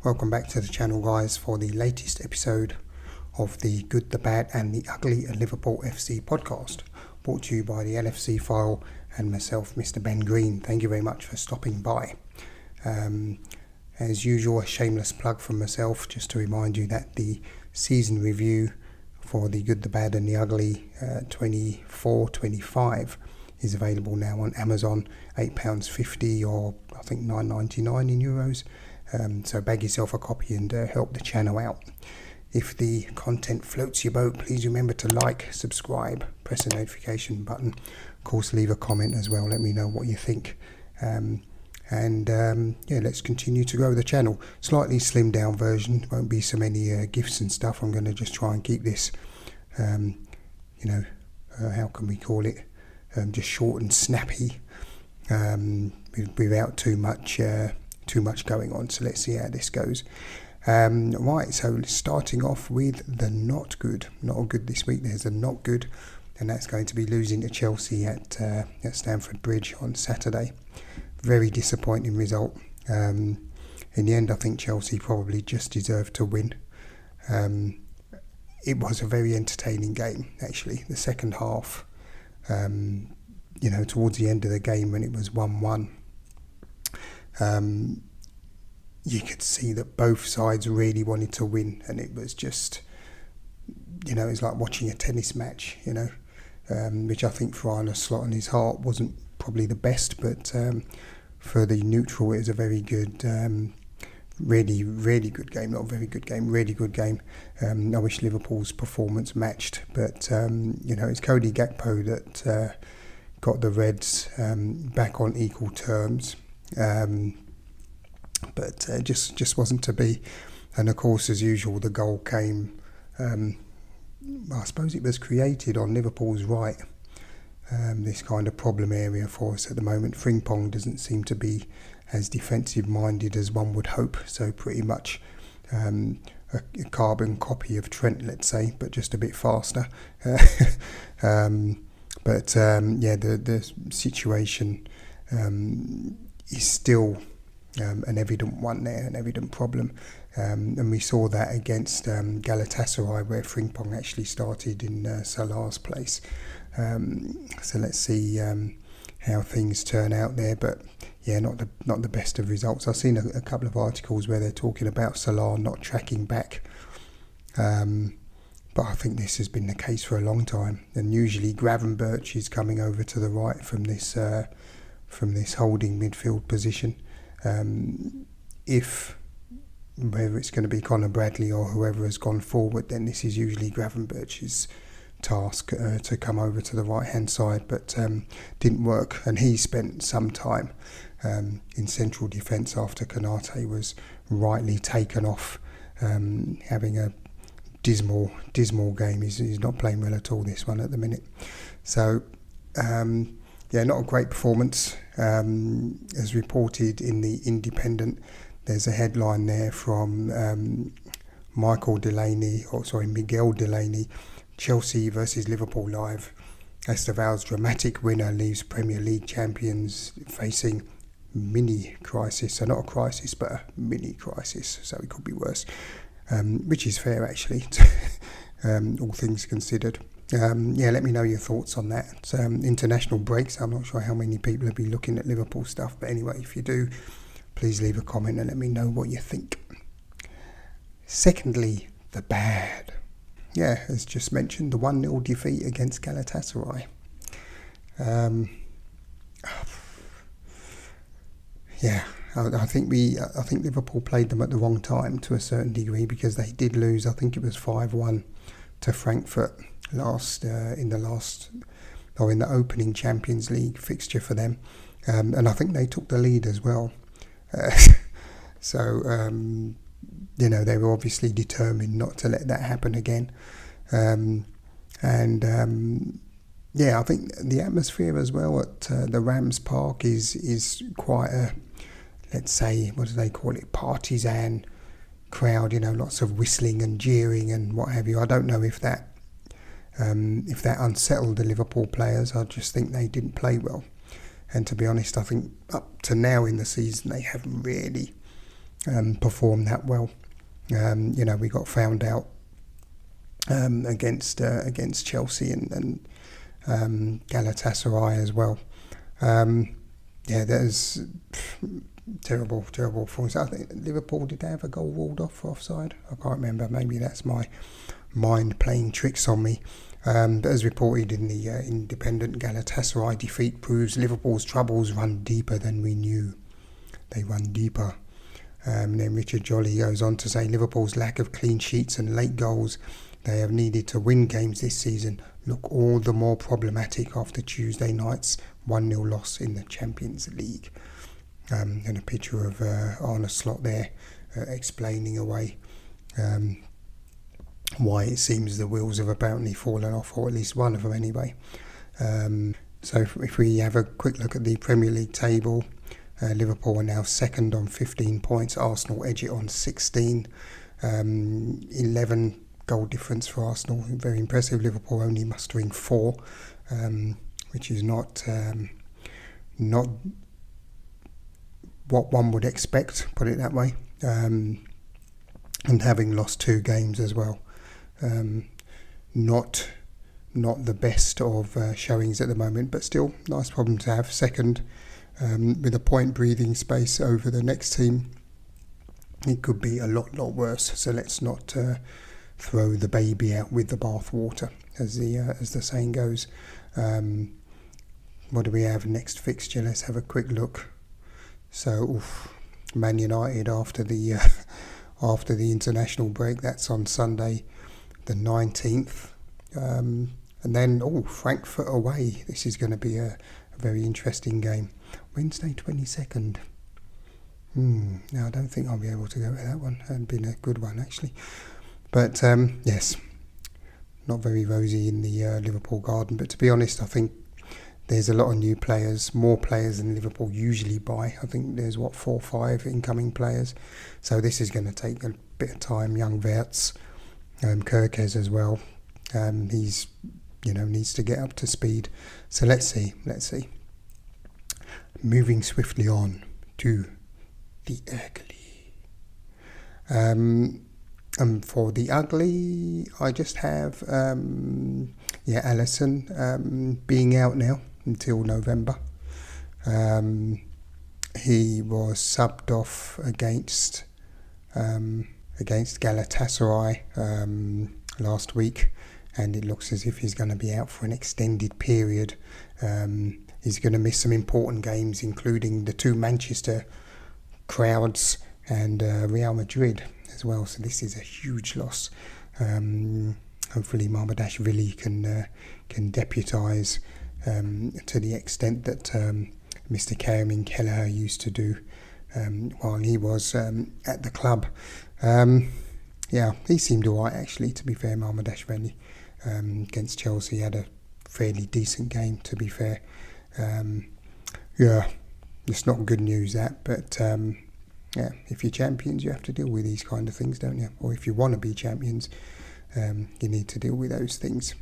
Welcome back to the channel, guys, for the latest episode of the Good, the Bad and the Ugly Liverpool FC podcast, brought to you by the LFC File and myself, Mr. Ben Green. Thank you very much for stopping by. As usual, a shameless plug from myself, just to remind you that the season review for the Good, the Bad and the Ugly 24-25 is available now on Amazon, £8.50 or I think €9.99 in euros. So bag yourself a copy and help the channel out. If the content floats your boat, please remember to like, subscribe, press the notification button. Of course, leave a comment as well. Let me know what you think. Let's continue to grow the channel. Slightly slimmed down version. Won't be so many gifts and stuff. I'm going to just try and keep this, how can we call it? Just short and snappy, without too much going on. So let's see how this goes. Right, so starting off with the not good this week. There's a not good, and that's going to be losing to Chelsea at Stamford Bridge on Saturday. Very disappointing result. In the end, I think Chelsea probably just deserved to win. It was a very entertaining game, actually. The second half, towards the end of the game when it was 1-1, you could see that both sides really wanted to win, and it was just, it's like watching a tennis match, which I think for Arne Slot and his heart wasn't probably the best, but for the neutral it was a very good, really, really good game. Not a very good game, really good game. I wish Liverpool's performance matched, but it's Cody Gakpo that got the Reds back on equal terms. But just wasn't to be. And of course, as usual, the goal came, I suppose it was created on Liverpool's right, this kind of problem area for us at the moment. Frimpong doesn't seem to be as defensive minded as one would hope, so pretty much a carbon copy of Trent, let's say, but just a bit faster. The situation is still an evident one there, an evident problem. And we saw that against Galatasaray, where Frimpong actually started in Salah's place. So let's see how things turn out there. But yeah, not the best of results. I've seen a couple of articles where they're talking about Salah not tracking back. But I think this has been the case for a long time. And usually Gravenberch is coming over to the right from this holding midfield position. Whether it's going to be Conor Bradley or whoever has gone forward, then this is usually Gravenberch's task to come over to the right hand side, but didn't work, and he spent some time in central defence after Konate was rightly taken off, having a dismal game. He's not playing well at all, this one, at the minute. So not a great performance. As reported in the Independent, there's a headline there from Miguel Delaney, Chelsea versus Liverpool live. Esteval's dramatic winner leaves Premier League champions facing mini crisis. So not a crisis, but a mini crisis. So it could be worse, which is fair, actually, all things considered. Let me know your thoughts on that. It's, international breaks. I'm not sure how many people will be looking at Liverpool stuff, but anyway, if you do, please leave a comment and let me know what you think. Secondly, the bad. As just mentioned, the 1-0 defeat against Galatasaray. I think Liverpool played them at the wrong time to a certain degree, because they did lose. I think it was 5-1 to Frankfurt in the opening Champions League fixture for them, and I think they took the lead as well. They were obviously determined not to let that happen again. I think the atmosphere as well at the Rams Park is quite a, let's say, what do they call it, partisan crowd. Lots of whistling and jeering and what have you. I don't know if that unsettled the Liverpool players. I just think they didn't play well. And to be honest, I think up to now in the season, they haven't really perform that well. We got found out against Chelsea and Galatasaray as well. There's terrible performance. I think Liverpool, did they have a goal ruled off for offside? I can't remember. Maybe that's my mind playing tricks on me. But as reported in the Independent, Galatasaray defeat proves Liverpool's troubles run deeper than we knew. They run deeper. And then Richard Jolly goes on to say Liverpool's lack of clean sheets and late goals they have needed to win games this season look all the more problematic after Tuesday night's 1-0 loss in the Champions League. And a picture of Arne Slot there explaining away why it seems the wheels have apparently fallen off, or at least one of them anyway. So if we have a quick look at the Premier League table, Liverpool are now second on 15 points, Arsenal edge it on 16, 11 goal difference for Arsenal, very impressive. Liverpool only mustering 4, which is not what one would expect, put it that way, and having lost 2 games as well. Not the best of showings at the moment, but still nice problem to have. Second, with a point breathing space over the next team. It could be a lot worse, so let's not throw the baby out with the bathwater, as the saying goes. What do we have next fixture? Let's have a quick look. So, Man United after the international break. That's on Sunday, the 19th, and then Frankfurt away. This is going to be a very interesting game. Wednesday 22nd. Now I don't think I'll be able to go to that one. It'd been a good one actually, but yes, not very rosy in the Liverpool garden. But to be honest, I think there's a lot of new players, more players than Liverpool usually buy. I think there's 4 or 5 incoming players, so this is going to take a bit of time. Young Verts, Kirkes as well. He's needs to get up to speed. So let's see. Moving swiftly on to the ugly. And for the ugly, I just have Alisson being out now until November. He was subbed off against Galatasaray last week, and it looks as if he's going to be out for an extended period. He's going to miss some important games, including the 2 Manchester crowds and Real Madrid as well. So this is a huge loss. Hopefully Mamardashvili can deputise to the extent that Mr. Karim Kelleher used to do while he was at the club. He seemed alright actually, to be fair. Mamardashvili against Chelsea had a fairly decent game, to be fair. It's not good news that, but if you're champions, you have to deal with these kind of things, don't you? Or if you want to be champions, you need to deal with those things.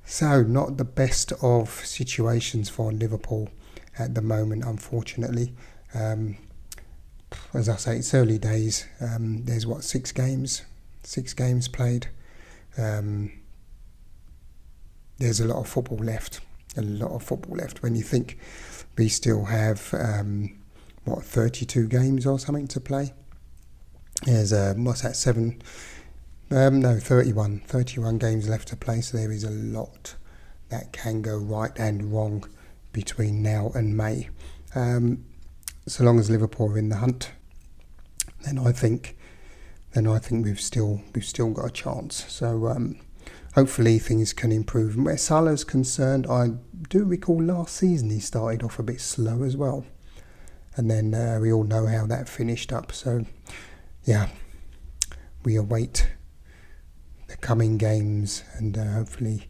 So, not the best of situations for Liverpool at the moment, unfortunately. As I say, it's early days. There's 6 games played. There's a lot of football left. When you think we still have 32 games or something to play. There's 31 games left to play, so there is a lot that can go right and wrong between now and May. So long as Liverpool are in the hunt, then I think we've still got a chance. So hopefully things can improve. And where Salah's concerned, I do recall last season he started off a bit slow as well, and then we all know how that finished up. So we await the coming games, and hopefully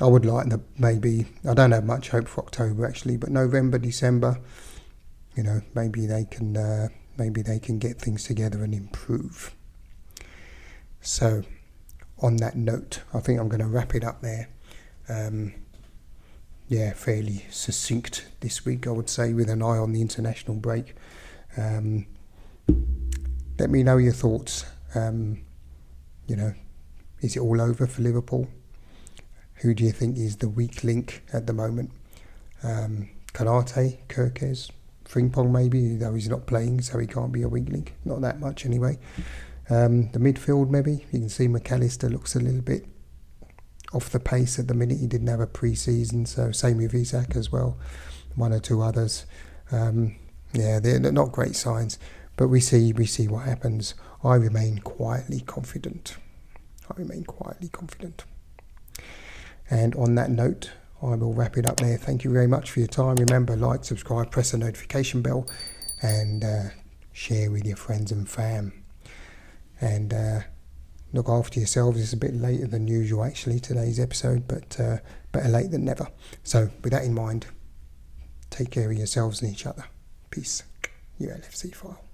I would like maybe, I don't have much hope for October actually, but November, December, maybe they can get things together and improve. So on that note, I think I'm going to wrap it up there. Fairly succinct this week, I would say, with an eye on the international break. Let me know your thoughts. Is it all over for Liverpool? Who do you think is the weak link at the moment? Konate, Kirkes, Frimpong maybe, though he's not playing, so he can't be a weak link. Not that much anyway. The midfield maybe. You can see McAllister looks a little bit off the pace at the minute. He didn't have a pre-season, so same with Isak as well. One or two others. They're not great signs, but we see what happens. I remain quietly confident. And on that note, I will wrap it up there. Thank you very much for your time. Remember, like, subscribe, press the notification bell, and share with your friends and fam. And look after yourselves. It's a bit later than usual, actually, today's episode, but better late than never. So, with that in mind, take care of yourselves and each other. Peace. Your LFC File.